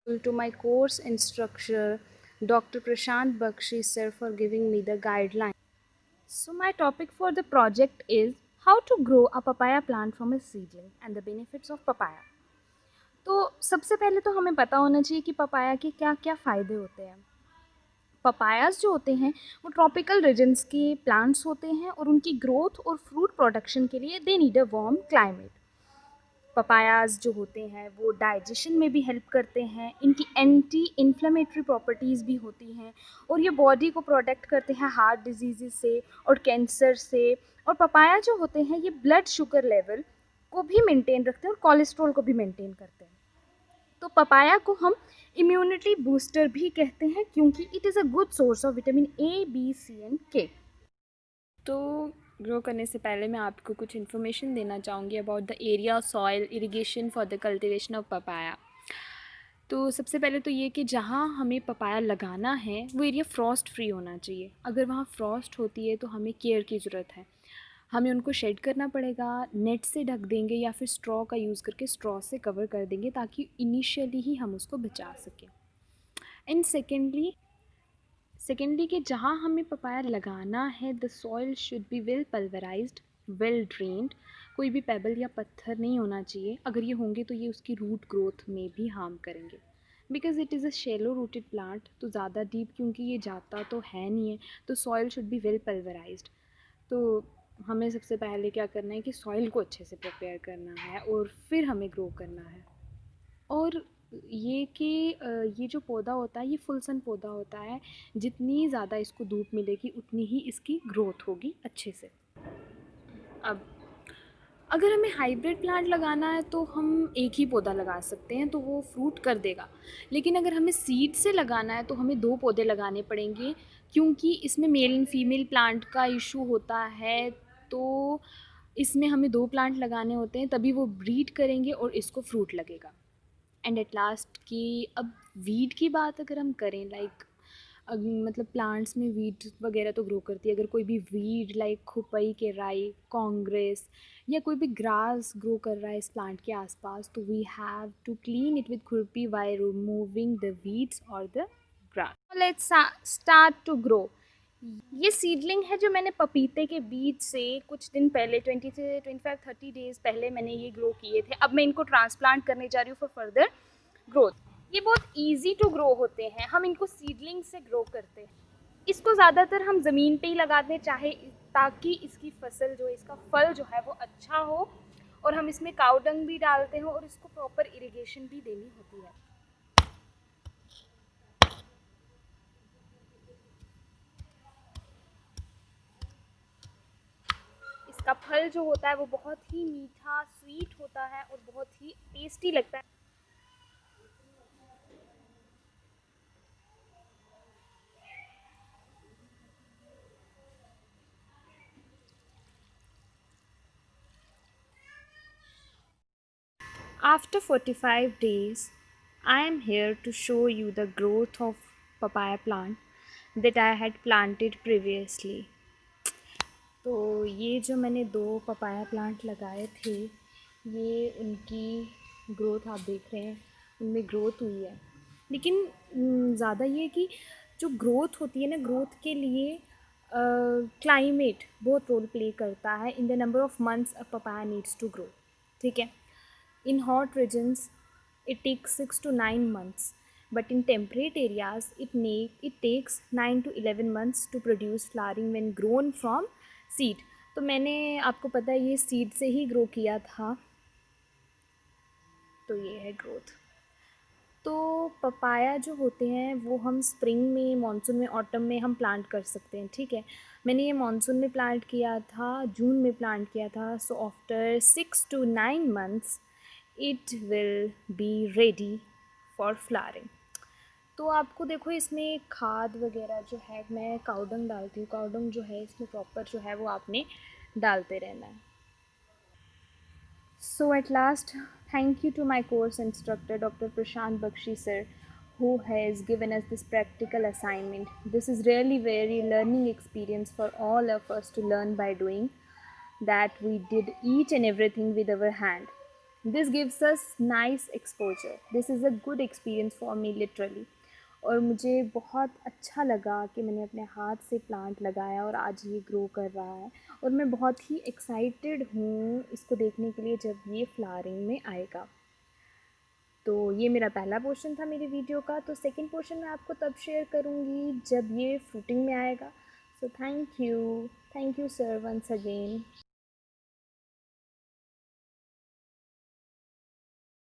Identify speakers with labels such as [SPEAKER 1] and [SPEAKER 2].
[SPEAKER 1] To my course instructor, Dr. Prashant Bakshi sir, for giving me the guideline. So my topic for the project is how to grow a papaya plant from a seedling and the benefits of papaya. तो सबसे पहले तो हमें पता होना चाहिए कि papaya के क्या क्या फ़ायदे होते हैं। पपायास जो होते हैं वो ट्रॉपिकल रीजन्स के प्लांट्स होते हैं और उनकी ग्रोथ और फ्रूट प्रोडक्शन के लिए they need a warm climate. Papayas जो होते हैं वो डाइजेशन में भी हेल्प करते हैं, इनकी एंटी इन्फ्लेमेटरी प्रॉपर्टीज़ भी होती हैं और ये बॉडी को प्रोटेक्ट करते हैं हार्ट डिजीज़ से और कैंसर से। और पपाया जो होते हैं ये ब्लड शुगर लेवल को भी मेंटेन रखते हैं और कोलेस्ट्रॉल को भी मेंटेन करते हैं। तो पपाया को हम इम्यूनिटी बूस्टर भी कहते हैं क्योंकि it is a good source of vitamin A, B, C and K. तो ग्रो करने से पहले मैं आपको कुछ इन्फॉर्मेशन देना चाहूँगी about the area, soil, irrigation for the cultivation of papaya. तो सबसे पहले तो ये कि जहाँ हमें पपाया लगाना है वो एरिया फ्रॉस्ट फ्री होना चाहिए। अगर वहाँ फ्रॉस्ट होती है तो हमें केयर की ज़रूरत है। हमें उनको शेड करना पड़ेगा, नेट से ढक देंगे या फिर स्ट्रॉ का यूज़ करके स्ट्रॉ से कवर कर देंगे ताकि इनिशियली ही हम उसको बचा सकें। एंड सेकेंडली कि जहाँ हमें पपाया लगाना है the soil should be well pulverised, well drained. कोई भी पेबल या पत्थर नहीं होना चाहिए। अगर ये होंगे तो ये उसकी रूट ग्रोथ में भी हार्म करेंगे because it is a shallow rooted plant. तो ज़्यादा डीप क्योंकि ये जाता तो है नहीं है, तो soil should be well pulverised. तो हमें सबसे पहले क्या करना है कि सॉइल को अच्छे से प्रिपेयर करना है और फिर हमें ग्रो करना है। और ये कि ये जो पौधा होता है ये फुल सन पौधा होता है, जितनी ज़्यादा इसको धूप मिलेगी उतनी ही इसकी ग्रोथ होगी अच्छे से। अब अगर हमें हाइब्रिड प्लांट लगाना है तो हम एक ही पौधा लगा सकते हैं तो वो फ्रूट कर देगा। लेकिन अगर हमें सीड से लगाना है तो हमें 2 पौधे लगाने पड़ेंगे क्योंकि इसमें मेल एंड फीमेल प्लांट का इशू होता है। तो इसमें हमें 2 प्लांट लगाने होते हैं तभी वो ब्रीड करेंगे और इसको फ्रूट लगेगा। एंड एट लास्ट कि अब वीड की बात अगर हम करें लाइक मतलब प्लांट्स में वीड वगैरह तो ग्रो करती है। अगर कोई भी वीड लाइक खुपई के राई, कांग्रेस या कोई भी ग्रास ग्रो कर रहा है इस प्लांट के आसपास तो we have to clean it with खुरपी वाई रिमूविंग द वीड्स और the grass. Let's start to grow. ये सीडलिंग है जो मैंने पपीते के बीज से कुछ दिन पहले 20 से 25-30 डेज पहले मैंने ये ग्रो किए थे। अब मैं इनको ट्रांसप्लांट करने जा रही हूँ फॉर फर्दर ग्रोथ। ये बहुत इजी टू ग्रो होते हैं, हम इनको सीडलिंग से ग्रो करते हैं। इसको ज़्यादातर हम ज़मीन पे ही लगाते हैं चाहे ताकि इसकी फसल जो है, इसका फल जो है वो अच्छा हो। और हम इसमें काऊ डंग भी डालते हैं और इसको प्रॉपर इरिगेशन भी देनी होती है। इसका फल जो होता है वो बहुत ही मीठा स्वीट होता है और बहुत ही टेस्टी लगता है। After 45 days, I am here to show you the growth of papaya plant that I had planted previously. तो ये जो मैंने 2 पपाया प्लांट लगाए थे, ये उनकी ग्रोथ आप देख रहे हैं, उनमें ग्रोथ हुई है। लेकिन ज़्यादा ये कि जो ग्रोथ होती है ना, ग्रोथ के लिए क्लाइमेट बहुत रोल प्ले करता है in the number of months a papaya needs to grow. ठीक है, in hot regions, it takes 6 to 9 months, but in temperate areas, it takes 9 to 11 months to produce flowering when grown from seed. तो मैंने आपको पता है ये seed से ही grow किया था। तो ये है ग्रोथ। तो पपाया जो होते हैं वो हम स्प्रिंग में, मानसून में, ऑटम में हम प्लांट कर सकते हैं। ठीक है, मैंने ये मानसून में प्लांट किया था, जून में प्लांट किया था। So after 6 to 9 months it will be ready for flowering. तो आपको देखो इसमें खाद वगैरह जो है मैं काउडंग डालती हूँ। काउडंग जो है इसमें प्रॉपर जो है वो आपने डालते रहना है। So at last, thank you to my course instructor, Dr. Prashant Bakshi sir, who has given us this practical assignment. This is really very learning experience for all of us to learn by doing, that we did each and everything with our hand. This gives us nice exposure, this is a good experience for me literally. और मुझे बहुत अच्छा लगा कि मैंने अपने हाथ से प्लांट लगाया और आज ये ग्रो कर रहा है। और मैं बहुत ही एक्साइटेड हूँ इसको देखने के लिए जब ये फ्लावरिंग में आएगा। तो ये मेरा पहला पोर्शन था मेरी वीडियो का। तो सेकंड पोर्शन मैं आपको तब शेयर करूँगी जब ये फ्रूटिंग में आएगा। So thank you sir once again.